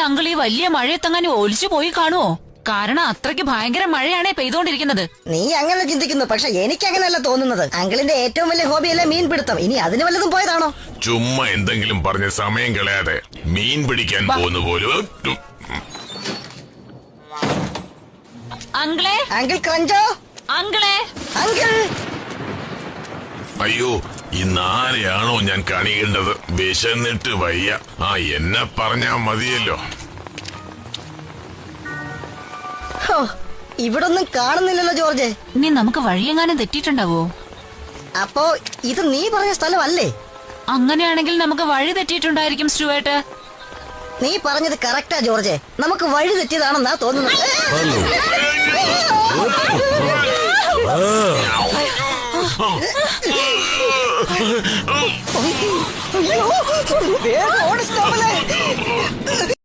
Uncle ഈ വലിയ മഴയത്തെങ്ങാനും ഒലിച്ചു പോയി കാണുവോ? കാരണം അത്രയ്ക്ക് ഭയങ്കര മഴയാണേ പെയ്തോണ്ടിരിക്കുന്നത്. നീ അങ്ങനെ ചിന്തിക്കുന്നു, പക്ഷെ എനിക്ക് അങ്ങനെയല്ല തോന്നുന്നത്. അങ്കിളിന്റെ ഏറ്റവും വലിയ ഹോബിയല്ലേ മീൻപിടുത്തം. ഇനി അതിന് വല്ലതും പോയതാണോ? ചുമ്മാ എന്തെങ്കിലും പറഞ്ഞ് സമയം കളയാതെ മീൻ പിടിക്കാൻ പോകുന്ന പോലും. അങ്കിളെ, അങ്കിൾ ക്രഞ്ചോ, അങ്കിളെ, അങ്കിൾ. അയ്യോ, ഇന്നാരെയാണോ ഞാൻ കണിയേണ്ടത്? വിശന്നിട്ട് വയ്യ. എന്നെ പറഞ്ഞാ മതിയല്ലോ. ഇവിടൊന്നും കാണുന്നില്ലല്ലോ ജോർജ്. ഇനി നമുക്ക് വഴിയെങ്ങാനും തെറ്റിയിട്ടുണ്ടാവോ? അപ്പോ ഇത് നീ പറഞ്ഞ സ്ഥലമല്ലേ? അങ്ങനെയാണെങ്കിൽ നമുക്ക് വഴി തെറ്റിയിട്ടുണ്ടായിരിക്കും സ്റ്റുവേർട്ട്. നീ പറഞ്ഞത് കറക്റ്റാ ജോർജ്. നമുക്ക് വഴി തെറ്റിയതാണെന്നാ തോന്നുന്നത്. വേഗം ഓടി സ്റ്റോപ്പിലേ.